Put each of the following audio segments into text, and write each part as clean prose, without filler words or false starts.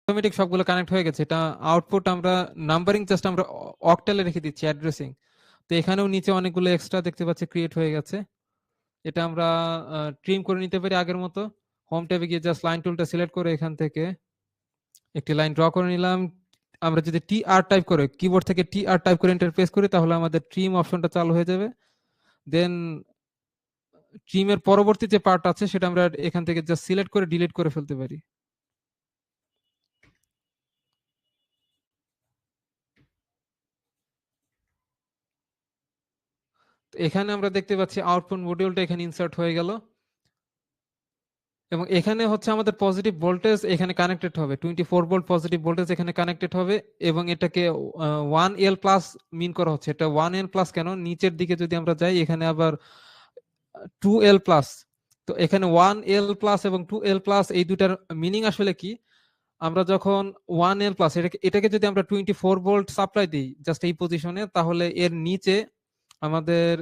Automatic সবগুলো connect হয়ে গেছে। এটা আউটপুট আমরা নাম্বারিং জাস্ট আমরা অক্টালে রেখে দিচ্ছি অ্যাড্রেসিং। তো এখানেও নিচে অনেকগুলো এক্সট্রা দেখতে পাচ্ছি ক্রিয়েট হয়ে গেছে। এটা আমরা ট্রিম করে নিতে পারি আগের মতো। হোম ট্যাবে গিয়ে জাস্ট লাইন টুলটা সিলেক্ট করে এখান থেকে একটি লাইন ড্র করে নিলাম। আমরা যদি টি আর টাইপ করে কিবোর্ড থেকে টি আর টাইপ করে এন্টার প্রেস করি তাহলে আমাদের ট্রিম অপশনটা চালু হয়ে যাবে। দেন ট্রিমের পরবর্তী যে পার্ট আছে সেটা আমরা এখান থেকে জাস্ট সিলেক্ট করে ডিলিট করে ফেলতে পারি। এখানে আমরা দেখতে পাচ্ছি আউটপুট মডিউলটা এখানে ইনসার্ট হয়ে গেল এবং এখানে হচ্ছে আমাদের পজিটিভ ভোল্টেজ এখানে কানেক্টেড হবে, 24 ভোল্ট পজিটিভ ভোল্টেজ এখানে কানেক্টেড হবে এবং এটাকে 1L প্লাস মিন করা হচ্ছে। এটা 1L প্লাস কেন, নিচের দিকে যদি আমরা যাই এখানে আবার 2L প্লাস। তো এখানে 1L প্লাস এবং 2L প্লাস এই দুটার মিনিং আসলে কি, আমরা যখন 1L প্লাস এটাকে যদি আমরা 24 ভোল্ট সাপ্লাই দিই জাস্ট এই পজিশনে, তাহলে এর নিচে আমাদের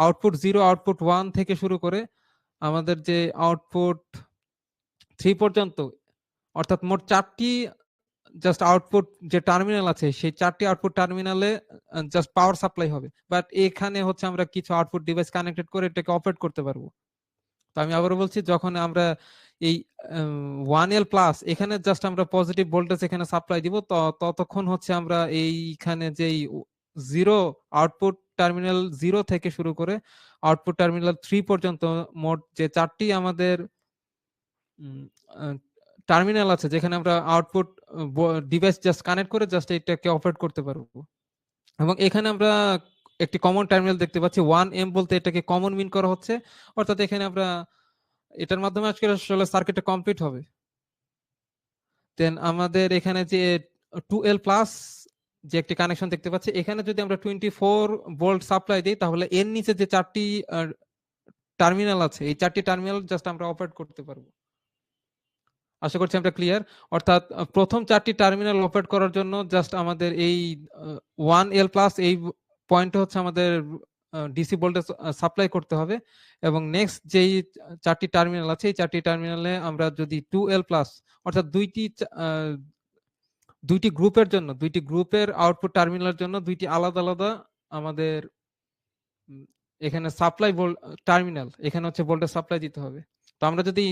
আউটপুট 0 আউটপুট 1 থেকে শুরু করে আমাদের যে আউটপুট 3 পর্যন্ত, অর্থাৎ মোট 4টি জাস্ট আউটপুট যে টার্মিনাল আছে সেই 4টি আউটপুট টার্মিনালে জাস্ট পাওয়ার সাপ্লাই হবে। বাট এখানে হচ্ছে আমরা কিছু আউটপুট ডিভাইস কানেক্টেড করে এটাকে অপারেট করতে পারবো। তো আমি আবারও বলছি, যখন আমরা এই 1L প্লাস এখানে জাস্ট আমরা পজিটিভ ভোল্টেজ এখানে সাপ্লাই দিব, ততক্ষণ হচ্ছে আমরা এইখানে যেই 0 আউটপুট টার্মিনাল 0 থেকে শুরু করে আউটপুট টার্মিনাল 3 পর্যন্ত মোট যে 4টি আমাদের টার্মিনাল আছে যেখানে আমরা আউটপুট ডিভাইস জাস্ট কানেক্ট করে জাস্ট এটাকে অপারেট করতে পারবো। এবং এখানে আমরা একটি কমন টার্মিনাল দেখতে পাচ্ছি, 1M বলতে এটাকে কমন মিন করা হচ্ছে, অর্থাৎ এখানে আমরা এটার মাধ্যমে আজকে আসলে সার্কিটটা কমপ্লিট হবে। দেন আমাদের এখানে যে 2L প্লাস যে একটি কানেকশন দেখতে পাচ্ছি, এখানে যদি আমরা 24 ভোল্ট সাপ্লাই দিই তাহলে এর নিচে যে 4টি টার্মিনাল আছে এই 4টি টার্মিনাল জাস্ট আমরা অপারেট করতে পারবো। আশা করছি আমরা ক্লিয়ার। অর্থাৎ প্রথম 4টি টার্মিনাল অপারেট করার জন্য জাস্ট আমাদের এই 1L প্লাস এই পয়েন্টে হচ্ছে আমাদের ডিসি ভোল্টেজ সাপ্লাই করতে হবে এবং নেক্সট যেই 4টি টার্মিনাল আছে এই 4টি টার্মিনালে আমরা যদি 2L প্লাস অর্থাৎ দুইটি গ্রুপের জন্য, দুইটি গ্রুপের আউটপুট টার্মিনালের জন্য দুইটি আলাদা আলাদা আমাদের এখানে সাপ্লাই টার্মিনাল, এখানে হচ্ছে ভোল্টেজ সাপ্লাই দিতে হবে। তো আমরা যদি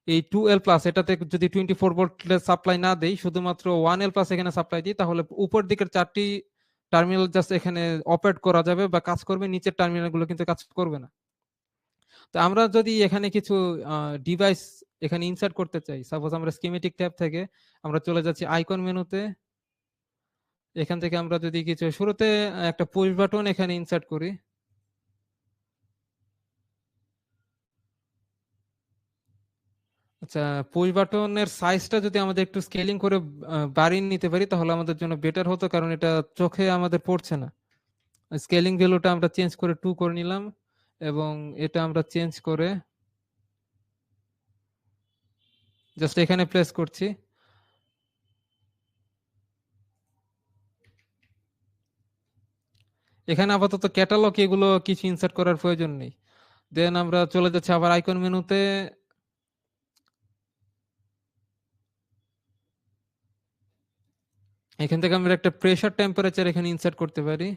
এই 2L প্লাস এটাতে যদি 24 ভোল্টের সাপ্লাই না দেই, শুধুমাত্র 1L প্লাস এখানে সাপ্লাই দিই, তাহলে উপর দিকের 4টি টার্মিনাল জাস্ট এখানে অপারেট করা যাবে বা কাজ করবে, নিচের টার্মিনাল গুলো কিন্তু কাজ করবে না। তো আমরা যদি এখানে কিছু ডিভাইস এখানে ইনসার্ট করতে চাই, সাপোজ আমরা স্কিমেটিক ট্যাব থেকে আমরা চলে যাচ্ছি আইকন মেনুতে, এখান থেকে আমরা যদি কিছু শুরুতে একটা পুশ বাটন এখানে ইনসার্ট করি। আচ্ছা, পুশ বাটনের সাইজটা যদি আমাদের একটু স্কেলিং করে বাড়িয়ে নিতে পারি তাহলে আমাদের জন্য বেটার হতো, কারণ এটা চোখে আমাদের পড়ছে না। স্কেলিং ভ্যালুটা আমরা চেঞ্জ করে 2 করে নিলাম এবং এটা আমরা চেঞ্জ করে জাস্ট এখানে প্লেস করছি। এখানে আপাতত ক্যাটালগ এগুলো কিছু ইনসার্ট করার প্রয়োজন নেই। দেন আমরা চলে যাচ্ছি আবার আইকন মেনুতে, এখান থেকে আমরা একটা প্রেসার টেম্পারেচার এখানে ইনসার্ট করতে পারি।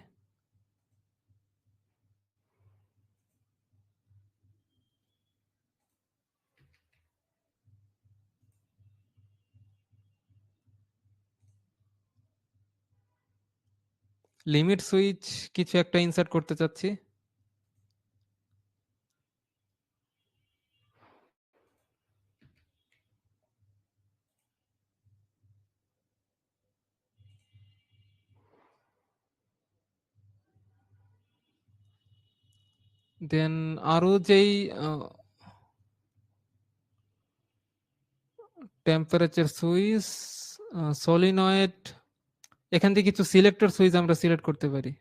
লিমিট সুইচ কিছু একটা ইনসার্ট করতে চাচ্ছি। দেন আরো যেই টেম্পারেচার সুইচ, সলিনয়েড, এখান থেকে কিছু সিলেক্টর সুইচ আমরা সিলেক্ট করতে পারি।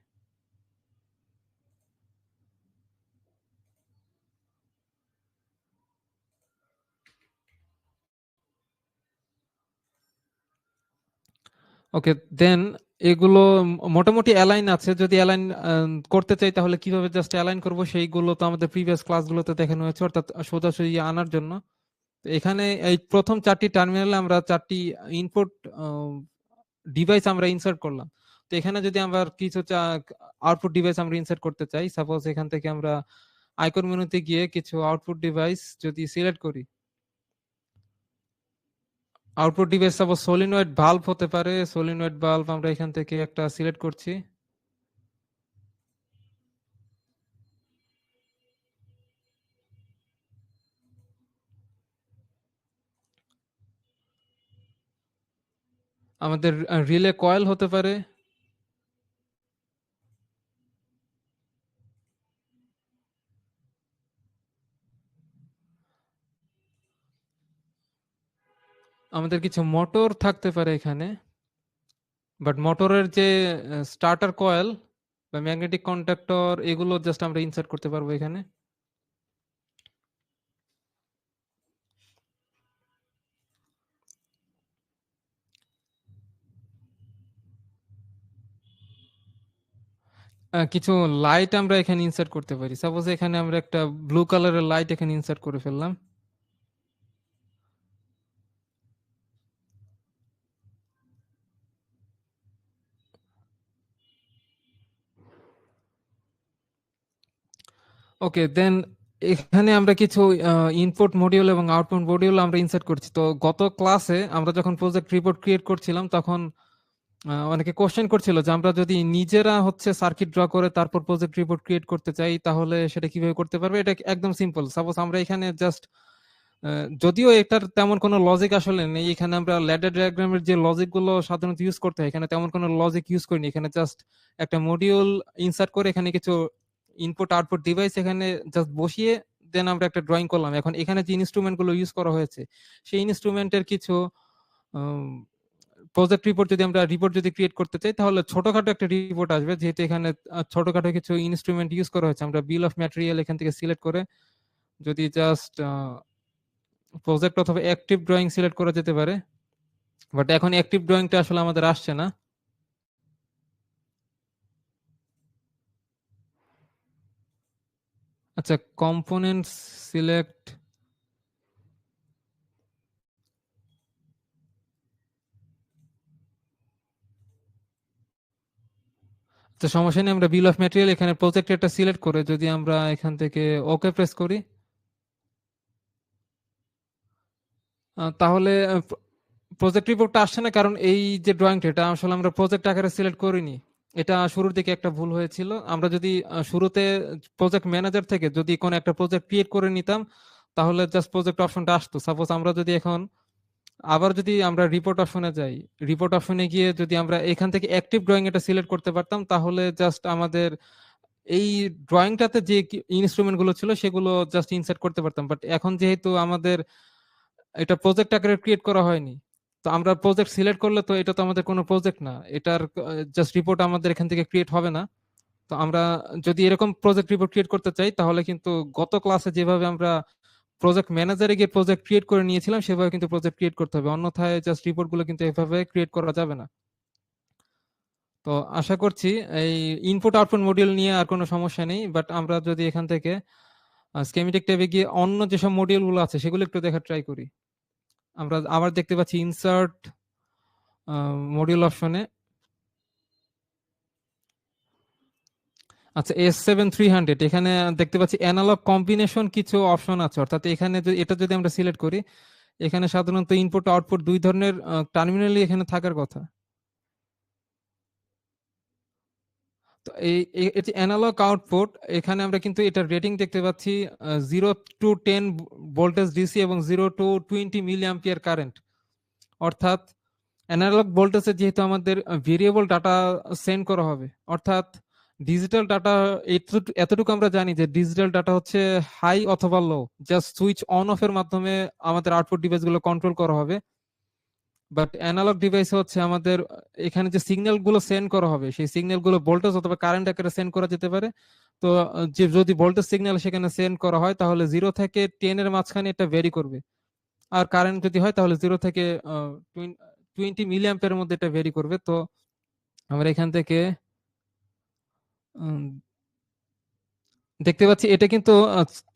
ওকে, দেন এগুলো মোটামুটি অ্যালাইন আছে। যদি অ্যালাইন করতে চাই তাহলে কিভাবে জাস্ট অ্যালাইন করব সেইগুলো তো আমাদের প্রিভিয়াস ক্লাসগুলোতে দেখানো হয়েছে, অর্থাৎ সোজাসুজি আনার জন্য তো এখানে এই প্রথম 4টি টার্মিনালে আমরা 4টি ইনপুট ডিভাইস আমরা ইনসার্ট করলাম। তো এখানে যদি আমরা কিছু আউটপুট ডিভাইস আমরা ইনসার্ট করতে চাই, সাপোজ এখান থেকে আমরা আইকন মেনুতে গিয়ে কিছু আউটপুট ডিভাইস যদি সিলেক্ট করি, output device suppose solenoid valve হতে পারে, সলিনয়েড ভালভ আমরা এখান থেকে একটা সিলেক্ট করছি। আমাদের রিলে কয়েল হতে পারে, আমাদের কিছু মোটর থাকতে পারে এখানে, বাট মোটরের যে স্টার্টার কয়েল বা ম্যাগনেটিক কন্ডাক্টর এগুলো জাস্ট আমরা ইনসার্ট করতে পারবো এখানে। কিছু লাইট আমরা এখানে ইনসার্ট করতে পারি, সাপোজ এখানে আমরা একটা ব্লু কালারের লাইট এখানে ইনসার্ট করে ফেললাম। ওকে, দেন এখানে আমরা কিছু ইনপুট মডিউল এবং আউটপুট মডিউল আমরা ইনসার্ট করছি। তো গত ক্লাসে আমরা যখন প্রজেক্ট রিপোর্ট ক্রিয়েট করছিলাম তখন অনেকে কোশ্চেন করছিল যে আমরা যদি নিজেরা হচ্ছে সার্কিট ড্র করে তারপর প্রজেক্ট রিপোর্ট ক্রিয়েট করতে চাই তাহলে সেটা কিভাবে করতে পারবে। এটা একদম সিম্পল, সাপোজ আমরা এখানে জাস্ট, যদিও এটার তেমন কোনো লজিক আসলে নেই, এখানে আমরা ল্যাডার ডায়াগ্রামের যে লজিক গুলো সাধারণত ইউজ করতে হয় এখানে তেমন কোনো লজিক ইউজ করিনি। এখানে জাস্ট একটা মডিউল ইনসার্ট করে এখানে কিছু ইনপুট আউটপুট ডিভাইস এখানে জাস্ট বসিয়ে দেন আমরা একটা ড্রয়িং করলাম। এখন এখানে যে ইনস্ট্রুমেন্ট গুলো ইউজ করা হয়েছে সেই ইনস্ট্রুমেন্টের কিছু প্রজেক্ট রিপোর্ট যদি আমরা রিপোর্ট যদি ক্রিয়েট করতে চাই তাহলে ছোটখাটো একটা রিপোর্ট আসবে, যেহেতু এখানে ছোটখাটো কিছু ইনস্ট্রুমেন্ট ইউজ করা হয়েছে। আমরা বিল অফ ম্যাটেরিয়াল এখান থেকে সিলেক্ট করে যদি জাস্ট প্রজেক্ট অথবা অ্যাক্টিভ ড্রয়িং সিলেক্ট করা যেতে পারে, বাট এখন অ্যাক্টিভ ড্রয়িংটা আসলে আমাদের আসছে না। আচ্ছা, কম্পোনেন্টস সিলেক্ট, তো সমস্যা নেই, আমরা বিল অফ ম্যাটেরিয়াল এখানে প্রজেক্ট একটা সিলেক্ট করে যদি আমরা এখান থেকে ওকে প্রেস করি তাহলে প্রজেক্ট রিপোর্টটা আসছে না, কারণ এই যে ড্রয়িংটা এটা আসলে আমরা প্রজেক্ট আকারে সিলেক্ট করিনি। এটা শুরুর দিকে একটা ভুল হয়েছিল। আমরা যদি শুরুতে প্রজেক্ট ম্যানেজার থেকে যদি কোনো একটা প্রজেক্ট ক্রিয়েট করে নিতাম তাহলে জাস্ট প্রজেক্ট অপশনটা আসতো। সাপোজ আমরা যদি এখন আবার যদি আমরা রিপোর্ট অপশনে যাই, রিপোর্ট অপশনে গিয়ে যদি আমরা এখান থেকে অ্যাক্টিভ ড্রয়িং এটা সিলেক্ট করতে পারতাম তাহলে জাস্ট আমাদের এই ড্রয়িংটাতে যে ইনস্ট্রুমেন্ট গুলো ছিল সেগুলো জাস্ট ইনসার্ট করতে পারতাম। বাট এখন যেহেতু আমাদের এটা প্রজেক্ট আকারে ক্রিয়েট করা হয়নি, তো আমরা প্রজেক্ট সিলেক্ট করলে তো এটা তো আমাদের কোনো প্রজেক্ট না, এটার জাস্ট রিপোর্ট আমাদের এখান থেকে ক্রিয়েট হবে না। তো আমরা যদি এরকম প্রজেক্ট রিপোর্ট ক্রিয়েট করতে চাই তাহলে কিন্তু গত ক্লাসে যেভাবে আমরা প্রজেক্ট ম্যানেজারে গিয়ে প্রজেক্ট ক্রিয়েট করে নিয়েছিলাম সেভাবে কিন্তু প্রজেক্ট ক্রিয়েট করতে হবে, অন্যথায় জাস্ট রিপোর্ট গুলো কিন্তু এভাবে ক্রিয়েট করা যাবে না। তো আশা করছি এই ইনপুট আউটপুট মডিউল নিয়ে আর কোনো সমস্যা নেই। বাট আমরা যদি এখান থেকে স্কেমেটিক ট্যাবে গিয়ে অন্য যেসব মডিউল গুলো আছে সেগুলো একটু দেখার ট্রাই করি, আমরা আবার দেখতে পাচ্ছি ইনসার্ট মডিউল অপশনে। আচ্ছা, S7300 এখানে দেখতে পাচ্ছি অ্যানালগ কম্বিনেশন কিছু অপশন আছে, অর্থাৎ এখানে এটা যদি আমরা সিলেক্ট করি এখানে সাধারণত ইনপুট আউটপুট দুই ধরনের টার্মিনালই এখানে থাকার কথা। তো এটি অ্যানালগ আউটপুট, এখানে আমরা কিন্তু এটার রেটিং দেখতে পাচ্ছি 0 to 10 ভোল্টেজ ডিসি এবং 0 to 20 মিলি অ্যাম্পিয়ার কারেন্ট। অর্থাৎ অ্যানালগ ভোল্টেজে যেহেতু আমাদের ভেরিয়েবল ডাটা সেন্ড করা হবে, অর্থাৎ ডিজিটাল ডাটা, এতটুকু আমরা জানি যে ডিজিটাল ডাটা হচ্ছে হাই অথবা লো, জাস্ট সুইচ অন অফ এর মাধ্যমে আমাদের আউটপুট ডিভাইস গুলো কন্ট্রোল করা হবে। বাট অ্যানালগ ডিভাইস হচ্ছে আমাদের এখানে যে সিগন্যাল গুলো সেন্ড করা হবে সেই সিগন্যাল গুলো ভোল্টেজ অথবা কারেন্ট আকারে সেন্ড করা যেতে পারে। তো যে যদি ভোল্টেজ সিগন্যাল সেখানে সেন্ড করা হয় তাহলে 0 থেকে 10 এর মাঝখানে এটা ভেরি করবে, আর কারেন্ট যদি হয় তাহলে 0 থেকে 20 মিলি অ্যাম্পিয়ারের মধ্যে এটা ভেরি করবে। তো আমরা এখান থেকে উম, দেখতে পাচ্ছি এটা কিন্তু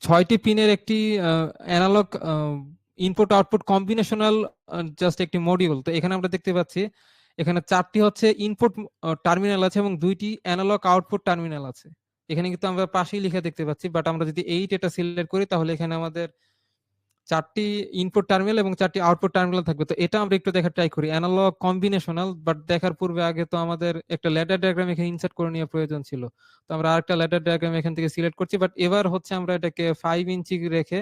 6টি পিনের একটি analog input output combinational just একটি মডিউল। তো এখানে আমরা দেখতে পাচ্ছি এখানে 4টি হচ্ছে ইনপুট টার্মিনাল আছে এবং 2টি অ্যানালগ আউটপুট টার্মিনাল আছে। এখানে কিন্তু আমরা পাশেই লিখে দেখতে পাচ্ছি, বাট আমরা যদি 8 এটা সিলেক্ট করি তাহলে এখানে আমাদের 4টি ইনপুট টার্মিনাল এবং 4টি আউটপুট টার্মিনাল থাকবে। তো এটা আমরা একটু দেখার ট্রাই করি, অ্যানালগ কম্বিনেশনাল। বাট দেখার পূর্বে আগে তো আমাদের একটা ল্যাডার ডায়াগ্রাম এখানে ইনসার্ট করে নেওয়ার প্রয়োজন ছিল। তো আমরা আরেকটা ল্যাডার ডায়াগ্রাম এখান থেকে সিলেক্ট করছি, বাট এবার হচ্ছে আমরা এটাকে 5 ইঞ্চি রেখে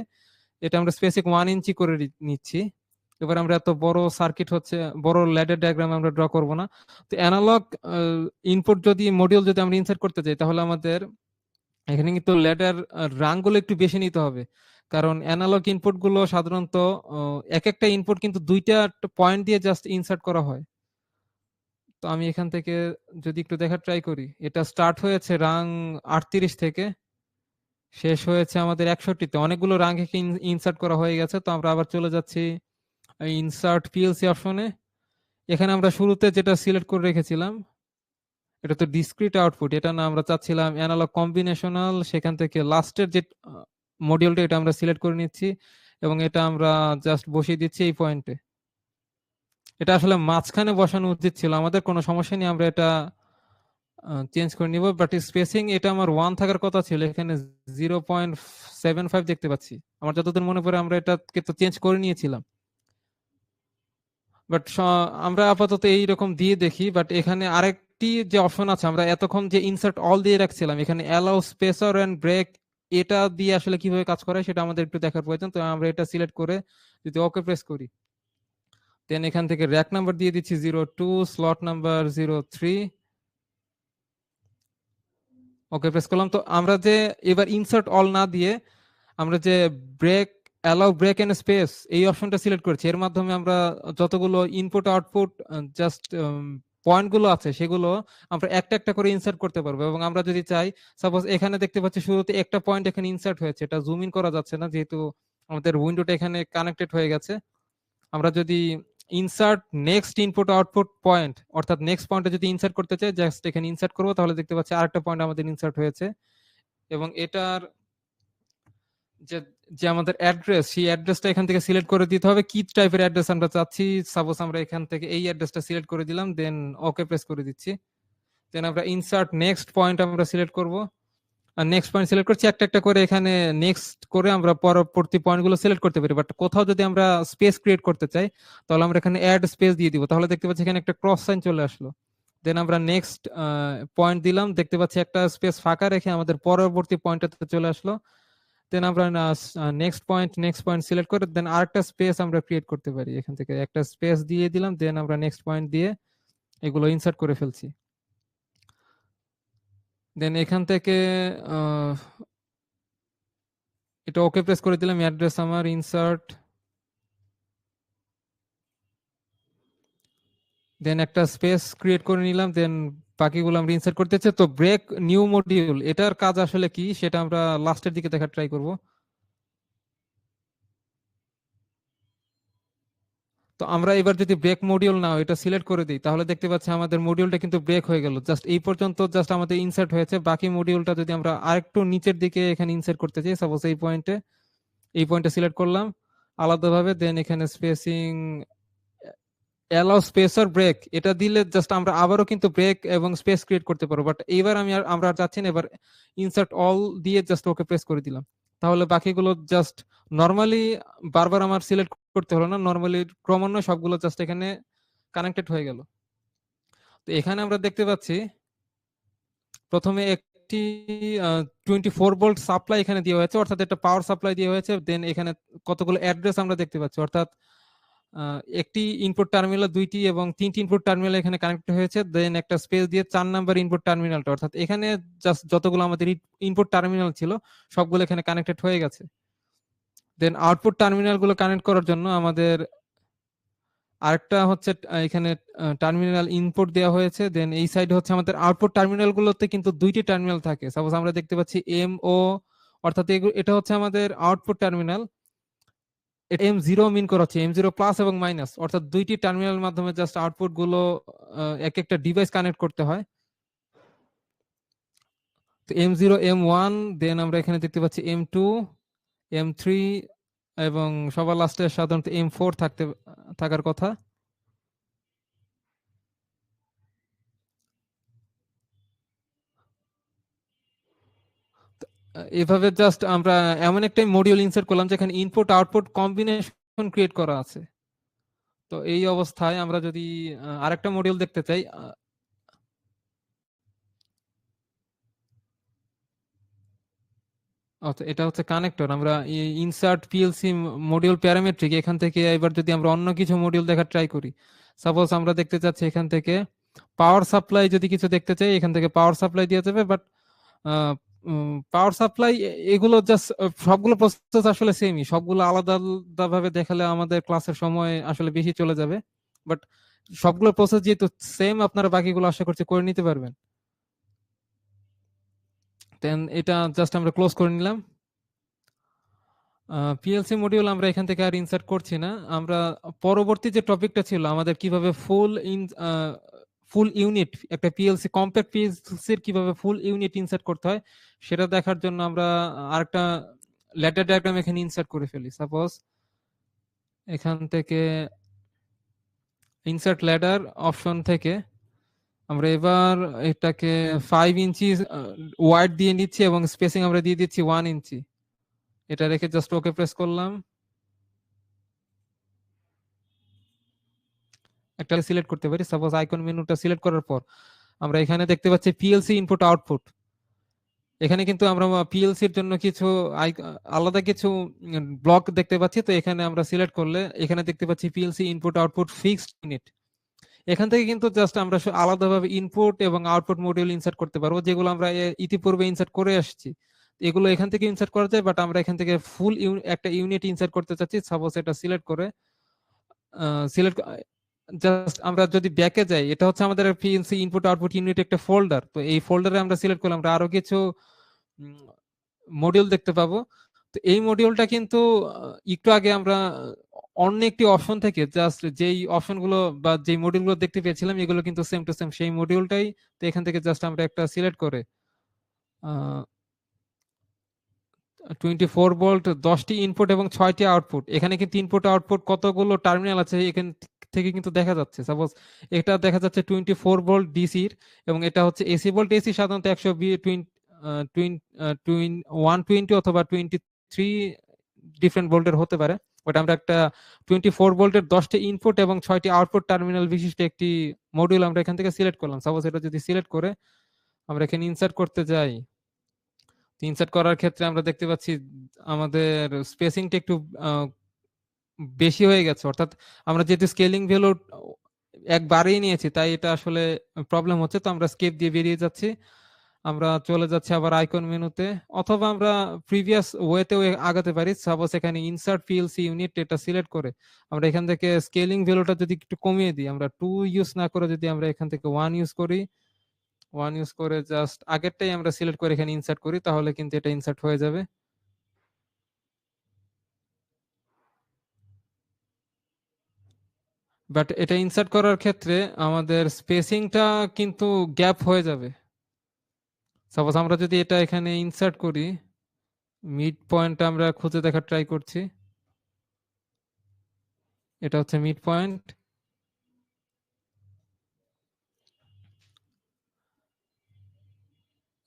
এটা আমরা স্পেসিফিক 1 ইঞ্চি করে নিচ্ছি। এবার আমরা এত বড় সার্কিট হচ্ছে বড় ল্যাডার ডায়াগ্রাম আমরা ড্র করব না। তো অ্যানালগ ইনপুট যদি মডিউল যদি আমরা ইনসার্ট করতে চাই তাহলে আমাদের এখানে কিন্তু ল্যাডার রাংগুলো একটু বেশি নিতে হবে, কারণ অ্যানালগ ইনপুট গুলো সাধারণত এক একটা ইনপুট কিন্তু 2টা পয়েন্ট দিয়ে জাস্ট ইনসার্ট করা হয়। তো আমি এখান থেকে যদি একটু দেখার ট্রাই করি, এটা স্টার্ট হয়েছে রাং 38 থেকে, শেষ হয়েছে আমাদের 61-তে। অনেকগুলো রাং ইনসার্ট করা হয়ে গেছে। তো আমরা আবার চলে যাচ্ছি ইনসার্ট পিএলসি অপশনে। এখানে আমরা শুরুতে যেটা সিলেক্ট করে রেখেছিলাম এটা তো ডিসক্রিট আউটপুট, এটা না আমরা চাচ্ছিলাম অ্যানালগ কম্বিনেশনাল। সেখান থেকে লাস্টের যে মডিউলটা এটা আমরা সিলেক্ট করে নিচ্ছি এবং এটা আমরা জাস্ট বসিয়ে দিচ্ছি এই পয়েন্টে। এটা আসলে মাঝখানে বসানো উচিত ছিল আমাদের, কোনো সমস্যা নেই, আমরা এটা চেঞ্জ করে নিব। বাট স্পেসিং এটা আমার 1 থাকার কথা ছিল, এখানে 0.75 দেখতে পাচ্ছি। আমার যতদূর মনে পড়ে আমরা এটাকে তো চেঞ্জ করে নিয়েছিলাম। বাট আমরা আপাতত এইরকম দিয়ে দেখি। বাট এখানে আরেকটি যে অপশন আছে, আমরা এতক্ষণ যে ইনসার্ট অল দিয়ে রাখছিলাম, এখানে অ্যালাউ স্পেসার এন্ড ব্রেক, এটা দিয়ে আসলে কিভাবে কাজ করে সেটা আমাদের একটু দেখার প্রয়োজন। তো আমরা এটা সিলেক্ট করে যদি ওকে প্রেস করি, দেন এখান থেকে র্যাক নাম্বার দিয়ে দিচ্ছি 02, স্লট নাম্বার 03, ওকে প্রেস করলাম। তো আমরা যে এবার ইনসার্ট অল না দিয়ে আমরা যে break allow break and space এই অপশনটা সিলেক্ট করেছি, এর মাধ্যমে আমরা যতগুলো ইনপুট আউটপুট জাস্ট পয়েন্ট গুলো আছে সেগুলো আমরা একটা একটা করে ইনসার্ট করতে পারবো। এবং আমরা যদি চাই, সাপোজ এখানে দেখতে পাচ্ছি শুরুতে একটা পয়েন্ট এখানে ইনসার্ট হয়েছে, এটা জুম ইন করা যাচ্ছে না যেহেতু আমাদের উইন্ডোটা এখানে কানেক্টেড হয়ে গেছে। আমরা যদি insert next input output point অর্থাৎ নেক্সট পয়েন্টে যদি ইনসার্ট করতে চাই, জাস্ট এখানে ইনসার্ট করবো, তাহলে দেখতে পাচ্ছি আরেকটা পয়েন্ট আমাদের ইনসার্ট হয়েছে। এবং এটার যে যে আমাদের অ্যাড্রেস, সেই অ্যাড্রেসটা এখান থেকে সিলেক্ট করে দিতে হবে কি টাইপের অ্যাড্রেস আমরা চাচ্ছি। সাপোজ আমরা এখান থেকে এই অ্যাড্রেসটা সিলেক্ট করে দিলাম, দেন ওকে প্রেস করে দিচ্ছি। দেন আমরা ইনসার্ট নেক্সট পয়েন্ট আমরা সিলেক্ট করব, আর নেক্সট পয়েন্ট সিলেক্ট করছি একটা একটা করে। এখানে নেক্সট করে আমরা পরবর্তী পয়েন্টগুলো সিলেক্ট করতে পারি। বাট কোথাও যদি আমরা স্পেস ক্রিয়েট করতে চাই তাহলে আমরা এখানে অ্যাড স্পেস দিয়ে দিব, তাহলে দেখতে পাচ্ছি এখানে একটা ক্রস সাইন চলে আসলো। দেন আমরা নেক্সট পয়েন্ট দিলাম, দেখতে পাচ্ছি একটা স্পেস ফাঁকা রেখে আমাদের পরবর্তী পয়েন্টটাতে চলে আসলো। দেন আমরা নেক্সট পয়েন্ট সিলেক্ট করে দেন আরেকটা স্পেস আমরা ক্রিয়েট করতে পারি, এখান থেকে একটা স্পেস দিয়ে দিলাম, দেন আমরা নেক্সট পয়েন্ট দিয়ে এগুলো ইনসার্ট করে ফেলছি। দেন এখান থেকে আহ, এটা ওকে প্রেস করে দিলাম, অ্যাড্রেস আমার ইনসার্ট, দেন একটা স্পেস ক্রিয়েট করে নিলাম, দেন বাকিগুলো আমরা ইনসার্ট করতে চাই। তো ব্রেক নিউ মডিউল এটার কাজ আসলে কি সেটা আমরা লাস্টের দিকে দেখার ট্রাই করব। তো আমরা এবার যদি ব্রেক মডিউল নাও এটা সিলেক্ট করে দিই তাহলে দেখতে পাচ্ছি আমাদের মডিউলটা কিন্তু ব্রেক হয়ে গেল। জাস্ট এই পর্যন্ত জাস্ট আমাদের ইনসার্ট হয়েছে, বাকি মডিউলটা যদি আমরা আরেকটু নিচের দিকে এখানে ইনসার্ট করতে চাই, সাপোজ এই পয়েন্টে সিলেক্ট করলাম আলাদাভাবে, দেন এখানে spacing allow space or break এটা দিলে জাস্ট আমরা আবারও কিন্তু ব্রেক এবং স্পেস ক্রিয়েট করতে পারবো। বাট এইবার আমরা আর চাচ্ছি না, এবার ইনসার্ট অল দিয়ে জাস্ট ওকে প্রেস করে দিলাম। তাহলে বাকিগুলো জাস্ট নর্মালি বারবার আমার সিলেক্ট করতে হলো না, নর্মালি ক্রমান্বয়ে সবগুলো জাস্ট এখানে কানেক্টেড হয়ে গেল। তো এখানে আমরা দেখতে পাচ্ছি প্রথমে একটি 24 ভোল্ট সাপ্লাই এখানে দেওয়া হয়েছে, অর্থাৎ একটা পাওয়ার সাপ্লাই দেওয়া হয়েছে। দেন এখানে কতগুলো অ্যাড্রেস আমরা দেখতে পাচ্ছি, অর্থাৎ একটি ইনপুট টার্মিনাল, 2টি এবং 3টি ইনপুট টার্মিনাল এখানে কানেক্ট হয়েছে। দেন একটা স্পেস দিয়ে 4 নাম্বার ইনপুট টার্মিনালটা, অর্থাৎ এখানে জাস্ট যতগুলো আমাদের ইনপুট টার্মিনাল ছিল সবগুলো এখানে কানেক্টেড হয়ে গেছে। দেন আউটপুট টার্মিনাল গুলো কানেক্ট করার জন্য আমাদের আরেকটা হচ্ছে এখানে টার্মিনাল ইনপুট দেওয়া হয়েছে। দেন এই সাইডে হচ্ছে আমাদের আউটপুট টার্মিনাল গুলোতে কিন্তু 2টি টার্মিনাল থাকে। সাপোজ আমরা দেখতে পাচ্ছি এম ও, অর্থাৎ এটা হচ্ছে আমাদের আউটপুট টার্মিনাল। M0 মিন করা হচ্ছে M0 প্লাস এবং মাইনাস, অর্থাৎ 2টি টার্মিনাল মাধ্যমে জাস্ট আউটপুট গুলো এক একটা ডিভাইস কানেক্ট করতে হয়। তো M0 M1, দেন আমরা এখানে দেখতে পাচ্ছি M2 M3 এবং সবার লাস্টে সাধারণত M4 থাকার কথা। এভাবে জাস্ট আমরা এমন একটা মডিউল ইনসার্ট করলাম যেখানে ইনপুট আউটপুট কম্বিনেশন ক্রিয়েট করা আছে। তো এই অবস্থায় আমরা যদি আরেকটা মডিউল দেখতে চাই, আচ্ছা এটা হচ্ছে কানেক্টর। আমরা ইনসার্ট পিএলসি মডিউল প্যারামেট্রিক, এখান থেকে এবার যদি আমরা অন্য কিছু মডিউল দেখার ট্রাই করি, সাপোজ আমরা দেখতে চাচ্ছি এখান থেকে পাওয়ার সাপ্লাই যদি কিছু দেখতে চাই, এখান থেকে পাওয়ার সাপ্লাই দেওয়া যাবে। বাট পাওয়ার সাপ্লাই এগুলো জাস্ট সবগুলো প্রসেস আসলে সেমই, সবগুলো আলাদা আলাদা ভাবে দেখালে আমাদের ক্লাসের সময় আসলে বেশি চলে যাবে। বাট সবগুলো প্রসেস যেহেতু সেম, আপনারা বাকিগুলো আশা করছি করে নিতে পারবেন। দেন এটা জাস্ট আমরা ক্লোজ করে নিলাম। পিএলসি মডিউল আমরা এখান থেকে আর ইনসার্ট করছি না। আমরা পরবর্তী যে টপিকটা ছিল আমাদের কিভাবে ফুল ইউনিট একটা পিএলসি কম্প্যাক্ট পিএলসির কিভাবে ফুল ইউনিট ইনসার্ট করতে হয় সেটা দেখার জন্য আমরা আরেকটা ল্যাডার ডায়াগ্রাম এখানে ইনসার্ট করে ফেলি। সাপোজ এখান থেকে ইনসার্ট ল্যাডার অপশন থেকে আমরা এবার এটাকে 5 ইঞ্চি ওয়াইড দিয়ে নিচ্ছি এবং স্পেসিং আমরা দিয়ে দিচ্ছি 1 ইঞ্চি। এটা রেখে জাস্ট ওকে প্রেস করলাম। একটা সিলেক্ট করতে পারি। সাপোজ আইকন মেনুটা সিলেক্ট করার পর আমরা এখানে দেখতে পাচ্ছি পিএলসি ইনপুট আউটপুট। এখানে কিন্তু আমরা পিএলসির জন্য কিছু আলাদা কিছু ব্লক দেখতে পাচ্ছি। তো এখানে আমরা সিলেক্ট করলে এখানে দেখতে পাচ্ছি PLC input output fixed unit. এখান থেকে কিন্তু জাস্ট আমরা আলাদাভাবে ইনপুট এবং আউটপুট মডিউল ইনসার্ট করতে পারবো, যেগুলো আমরা ইতিপূর্বে ইনসার্ট করে আসছি। এগুলো এখান থেকে ইনসার্ট করা যায়, বাট আমরা এখান থেকে ফুল একটা ইউনিট ইনসার্ট করতে চাচ্ছি। সাপোজ এটা সিলেক্ট করে সিলেক্ট জাস্ট আমরা যদি ব্যাকে যাই, এটা হচ্ছে আমাদের পিএলসি ইনপুট আউটপুট ইউনিট একটা ফোল্ডার। তো এই ফোল্ডারে আমরা সিলেক্ট করলাম, আমরা আরো কিছু মডিউল দেখতে পাবো। তো এই মডিউলটা কিন্তু একটু আগে আমরা অন্য একটি অপশন থেকে জাস্ট যেই অপশনগুলো বা যেই মডিউলগুলো দেখতে পেয়েছিলাম এগুলো কিন্তু সেম টু সেম সেই মডিউলটাই। তো এখান থেকে জাস্ট আমরা একটা সিলেক্ট করে 24 ভোল্ট 10টি ইনপুট এবং 6টি আউটপুট, এখানে কিন্তু ইনপুট আউটপুট কতগুলো টার্মিনাল আছে এখান থেকে কিন্তু দেখা যাচ্ছে। সাপোজ এটা দেখা যাচ্ছে 24 ভোল্ট ডিসির, এবং এটা হচ্ছে এসি ভোল্ট। এসি সাধারণত 120 অথবা 23 ডিফারেন্ট ভোল্টের হতে পারে। বাট আমরা একটা 24 ভোল্টের 10টি ইনপুট এবং 6টি আউটপুট টার্মিনাল বিশিষ্ট একটি মডিউল আমরা এখান থেকে সিলেক্ট করলাম। সাপোজ এটা যদি সিলেক্ট করে আমরা এখানে ইনসার্ট করতে যাই, ইনসার্ট করার ক্ষেত্রে আমরা দেখতে পাচ্ছি আমাদের স্পেসিংটা একটু বেশি হয়ে গেছে। অর্থাৎ আমরা যেহেতু স্কেলিং ভ্যালু একবারেই নিয়েছি তাই এটা আসলে প্রবলেম হচ্ছে। তো আমরা স্কেপ দিয়ে বেরিয়ে যাচ্ছি, আমরা চলে যাচ্ছি আবার আইকন মেনুতে, অথবা আমরা প্রিভিয়াস ওয়েতেও আগাতে পারি। সাপোজ এখানে ইনসার্ট পিএলসি ইউনিট এটা সিলেক্ট করে আমরা এখান থেকে স্কেলিং ভ্যালুটা যদি একটু কমিয়ে দিই, আমরা 2 ইউজ না করে যদি আমরা এখান থেকে 1 ইউজ করি, 1 ইউজ করে জাস্ট আগেরটাই আমরা সিলেক্ট করে এখানে ইনসার্ট করি, তাহলে কিন্তু এটা ইনসার্ট হয়ে যাবে। বাট এটা ইনসার্ট করার ক্ষেত্রে আমাদের স্পেসিংটা কিন্তু গ্যাপ হয়ে যাবে। সাপোজ আমরা যদি এটা এখানে ইনসার্ট করি, মিড পয়েন্ট আমরা খুঁজে দেখার ট্রাই করছি, এটা হচ্ছে মিড পয়েন্ট।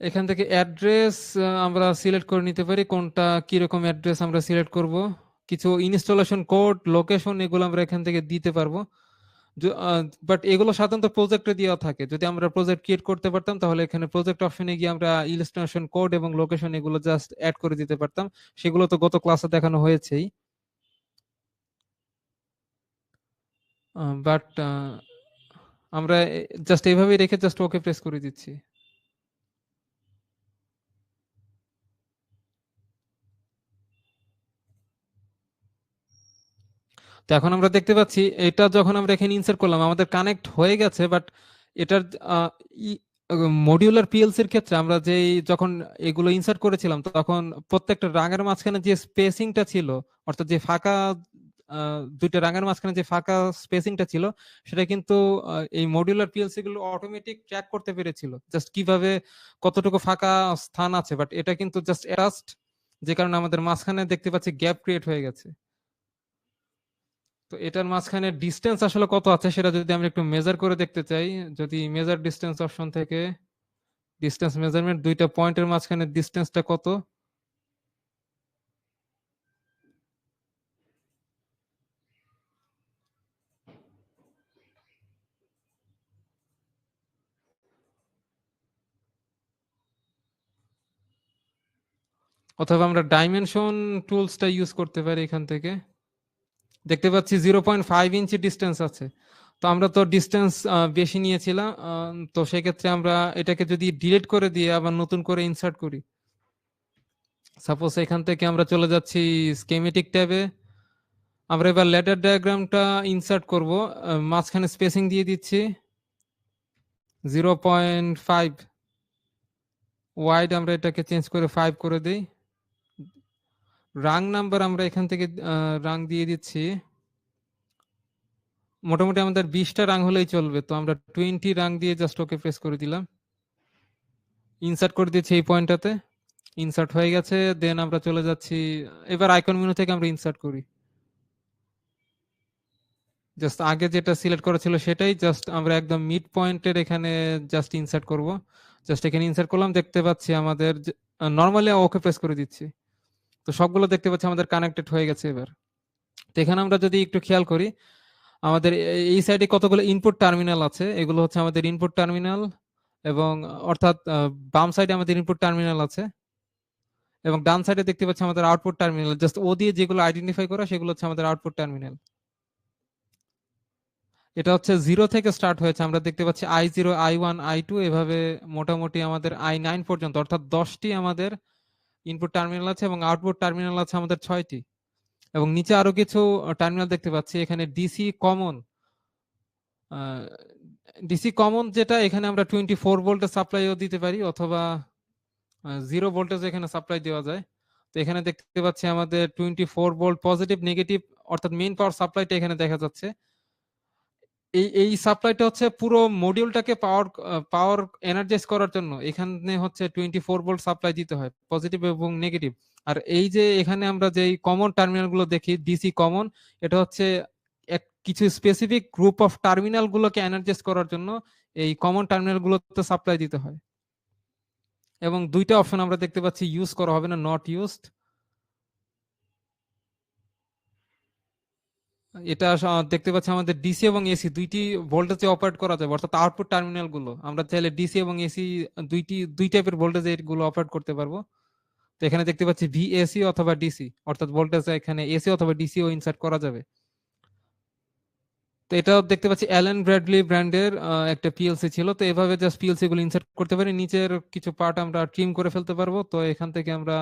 এখান থেকে অ্যাড্রেস আমরা সিলেক্ট করে নিতে পারি, কোনটা কিরকম অ্যাড্রেস আমরা সিলেক্ট করব। কিছু ইনস্টলেশন কোড, লোকেশন এগুলো আমরা এখান থেকে দিতে পারবো। বাট এগুলো সাধারণত প্রজেক্টে দেওয়া থাকে। যদি আমরা প্রজেক্ট ক্রিয়েট করতে পারতাম তাহলে এখানে প্রজেক্ট অপশনে গিয়ে আমরা ইনস্টলেশন কোড এবং লোকেশন এগুলো জাস্ট অ্যাড করে দিতে পারতাম। সেগুলো তো গত ক্লাসে দেখানো হয়েছেই। বাট আমরা জাস্ট এইভাবেই রেখে জাস্ট ওকে প্রেস করে দিচ্ছি। তো এখন আমরা দেখতে পাচ্ছি এটা যখন আমরা এখানে ইনসার্ট করলাম আমাদের কানেক্ট হয়ে গেছে। বাট এটার মডিউলার পিএলসির ক্ষেত্রে আমরা যখন এগুলো ইনসার্ট করেছিলাম তখন প্রত্যেকটা রাঙের মাঝখানে যে স্পেসিংটা ছিল, অর্থাৎ যে ফাঁকা দুইটা রাঙের মাঝখানে যে ফাঁকা স্পেসিংটা ছিল সেটা কিন্তু এই মডিউলার পিএলসি গুলো অটোমেটিক ট্র্যাক করতে পেরেছিল জাস্ট কিভাবে কতটুকু ফাঁকা স্থান আছে। বাট এটা কিন্তু জাস্ট অ্যাটাচড যে কারণে আমাদের মাঝখানে দেখতে পাচ্ছি গ্যাপ ক্রিয়েট হয়ে গেছে। তো এটার মাঝখানে ডিস্টেন্স আসলে কত আছে সেটা যদি আমরা একটু মেজার করে দেখতে চাই, যদি মেজার ডিস্টেন্স অপশন থেকে ডিস্টেন্স মেজারমেন্ট, দুইটা পয়েন্টের মাঝখানে ডিস্টেন্সটা কত, অথবা আমরা ডাইমেনশন টুলসটা ইউজ করতে পারি। এখান থেকে দেখতে পাচ্ছি 0.5 ইঞ্চি ডিস্টেন্স আছে। তো আমরা তো ডিস্টেন্স বেশি নিয়েছিলাম, তো সেক্ষেত্রে আমরা এটাকে যদি ডিলিট করে দিয়ে আবার নতুন করে ইনসার্ট করি, সাপোজ এখান থেকে আমরা চলে যাচ্ছি স্কেমেটিক ট্যাবে, আমরা এবার ল্যাডার ডায়াগ্রামটা ইনসার্ট করব, মাঝখানে স্পেসিং দিয়ে দিচ্ছি 0.5 ওয়াইড, আমরা এটাকে চেঞ্জ করে 5 করে দিই। রাং নাম্বার আমরা এখান থেকে রাং দিয়ে দিচ্ছি, মোটামুটি আমাদের 20টা রাং হলেই চলবে, তো আমরা 20 রাং দিয়ে জাস্ট ওকে প্রেস করে দিলাম, ইনসার্ট করে দিচ্ছি এই পয়েন্টটাতে, ইনসার্ট হয়ে গেছে। দেন আমরা চলে যাচ্ছি, এবার আইকন মেনু থেকে আমরা ইনসার্ট করি, জাস্ট আগে যেটা সিলেক্ট করা ছিল সেটাই, জাস্ট আমরা একদম মিড পয়েন্টের এখানে জাস্ট ইনসার্ট করব। জাস্ট এখানে ইনসার্ট করলাম, দেখতে পাচ্ছি আমাদের নর্মালি ওকে প্রেস করে দিচ্ছি, তো সবগুলো দেখতে পাচ্ছি আমাদের কানেক্টেড হয়ে গেছে এবার। তো এখানে আমরা যদি একটু খেয়াল করি, আমাদের এই সাইডে কতগুলো ইনপুট টার্মিনাল আছে, এগুলো হচ্ছে আমাদের ইনপুট টার্মিনাল, এবং অর্থাৎ বাম সাইডে আমাদের ইনপুট টার্মিনাল আছে, এবং ডান সাইডে দেখতে পাচ্ছি আমাদের আউটপুট টার্মিনাল, জাস্ট ও দিয়ে যেগুলো আইডেন্টিফাই করা সেগুলো হচ্ছে আমাদের আউটপুট টার্মিনাল। এটা হচ্ছে 0 থেকে স্টার্ট হয়েছে, আমরা দেখতে পাচ্ছি I0, I1, I2 এভাবে মোটামুটি আমাদের I9 পর্যন্ত, অর্থাৎ 10টি আমাদের ইনপুট টার্মিনাল আছে, এবং আউটপুট টার্মিনাল আছে আমাদের 6টি, এবং নিচে আরো কিছু টার্মিনাল দেখতে পাচ্ছি। এখানে ডিসি কমন, ডিসি কমন যেটা, এখানে আমরা 24 ভোল্টের সাপ্লাইও দিতে পারি, অথবা 0 ভোল্টেজ এখানে সাপ্লাই দেওয়া যায়। তো এখানে দেখতে পাচ্ছি আমাদের 24 ভোল্ট পজিটিভ নেগেটিভ, অর্থাৎ মেইন পাওয়ার সাপ্লাইটা এখানে দেখা যাচ্ছে। এই সাপ্লাইটা হচ্ছে পুরো মডিউলটাকে পাওয়ার পাওয়ার এনার্জাইজ করার জন্য এখানে হচ্ছে 24 ভোল্ট সাপ্লাই দিতে হয়, পজিটিভ এবং নেগেটিভ। আর এই যে এখানে আমরা যে কমন টার্মিনাল গুলো দেখি ডিসি কমন, এটা হচ্ছে কিছু স্পেসিফিক গ্রুপ অফ টার্মিনাল গুলোকে এনার্জাইজ করার জন্য এই কমন টার্মিনাল গুলোতে সাপ্লাই দিতে হয়। এবং দুইটা অপশন আমরা দেখতে পাচ্ছি, ইউজ করা হবে না, নট ইউজড। এটা দেখতে পাচ্ছি আমাদের ডিসি এবং এসি দুইটি ভোল্টেজে অপারেট করা যাবে, অর্থাৎ আউটপুট টার্মিনাল গুলো আমরা চাইলে ডিসি এবং এসি দুই টাইপের ভোল্টেজে এগুলো অপারেট করতে পারবো। তো এখানে দেখতে পাচ্ছি ভিএসি অথবা ডিসি, অর্থাৎ ভোল্টেজ এখানে এসি অথবা ডিসি ও ইনসার্ট করা যাবে। তো এটা দেখতে পাচ্ছি অ্যালেন ব্র্যাডলি ব্র্যান্ডের একটা পিএলসি ছিল, তো এভাবে জাস্ট পিএলসি গুলো ইনসার্ট করতে পারি, নিচের কিছু পার্ট আমরা ট্রিম করে ফেলতে পারবো। তো এখান থেকে আমরা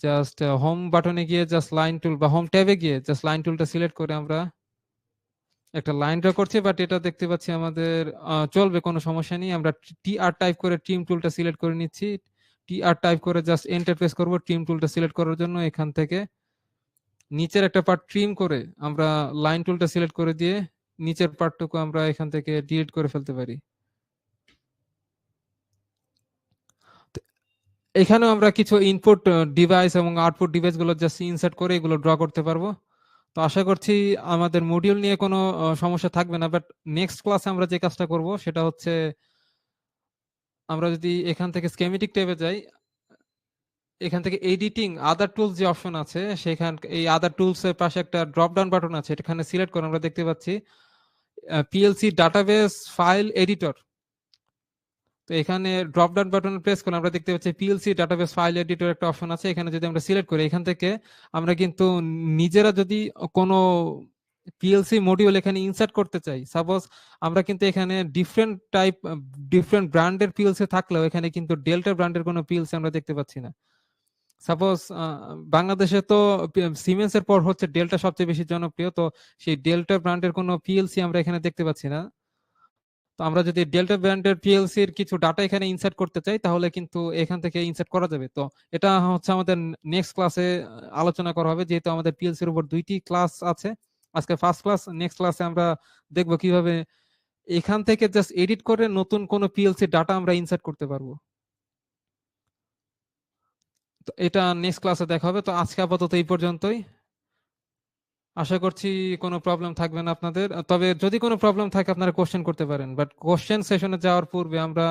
জাস্ট হোম বাটনে গিয়ে জাস্ট লাইন টুল, বা হোম ট্যাবে গিয়ে জাস্ট লাইন টুলটা সিলেক্ট করে আমরা একটা লাইন ড্র করছি, বাট এটা দেখতে পাচ্ছি আমাদের চলবে, কোনো সমস্যা নেই। আমরা টি আর টাইপ করে ট্রিম টুলটা সিলেক্ট করে নিচ্ছি, টি আর টাইপ করে জাস্ট এন্টার প্রেস করব ট্রিম টুলটা সিলেক্ট করার জন্য। এখান থেকে নিচের একটা পার্ট ট্রিম করে আমরা লাইন টুলটা সিলেক্ট করে দিয়ে নিচের পার্টটুকু আমরা এখান থেকে ডিলিট করে ফেলতে পারি। এখানেও আমরা কিছু ইনপুট ডিভাইস এবং আউটপুট ডিভাইস গুলো জাস্ট ইনসার্ট করে এগুলো ড্র করতে পারবো। তো আশা করছি আমাদের মডিউল নিয়ে কোনো সমস্যা থাকবে না, বাট নেক্সট ক্লাসে আমরা যে কাজটা করব সেটা হচ্ছে, আমরা যদি এখান থেকে স্কেমেটিক ট্যাবে যাই, এখান থেকে এডিটিং আদার টুলস যে অপশন আছে, সেখান এই আদার টুলস এর পাশে একটা ড্রপ ডাউন বাটন আছে, এখানে সিলেক্ট করে আমরা দেখতে পাচ্ছি পিএলসি ডাটাবেস ফাইল এডিটর। তো এখানে ড্রপ ডাউন বাটন প্রেস করে আমরা দেখতে পাচ্ছি পিএলসি ডাটাবেস ফাইল এডিটর একটা অপশন আছে, এখানে যদি আমরা সিলেক্ট করি, এখান থেকে আমরা কিন্তু নিজেরা যদি কোনো পিএলসি মডিউল এখানে ইনসার্ট করতে চাই, সাপোজ আমরা কিন্তু এখানে ডিফারেন্ট ব্র্যান্ডের পিএলসি থাকলেও এখানে কিন্তু ডেল্টা ব্র্যান্ডের কোনো পিএলসি আমরা দেখতে পাচ্ছি না। সাপোজ বাংলাদেশে তো সিমেন্স এর পর হচ্ছে ডেল্টা সবচেয়ে বেশি জনপ্রিয়, তো সেই ডেল্টা ব্র্যান্ডের কোনো পিএলসি আমরা এখানে দেখতে পাচ্ছি না। তো আমরা যদি ডেল্টা ব্র্যান্ডের পিএলসি এর কিছু ডাটা এখানে ইনসার্ট করতে চাই, তাহলে কিন্তু এখান থেকে ইনসার্ট করা যাবে। তো এটা হচ্ছে আমাদের নেক্সট ক্লাসে আলোচনা করা হবে, যেহেতু আমাদের পিএলসি এর উপর 2টি ক্লাস আছে। আজকে ফার্স্ট ক্লাস, নেক্সট ক্লাসে আমরা দেখবো কিভাবে এখান থেকে জাস্ট এডিট করে নতুন কোনো পিএলসি ডাটা আমরা ইনসার্ট করতে পারবো। তো তো এটা নেক্সট ক্লাসে দেখা হবে। তো আজকে আপাতত এই পর্যন্তই। আশা করছি কোনো প্রবলেম থাকবে না আপনাদের। তবে যদি কোনো প্রবলেম থাকে আপনারা কোশ্চেন করতে পারেন, বাট কোশ্চেন সেশনে যাওয়ার পূর্বে আমরা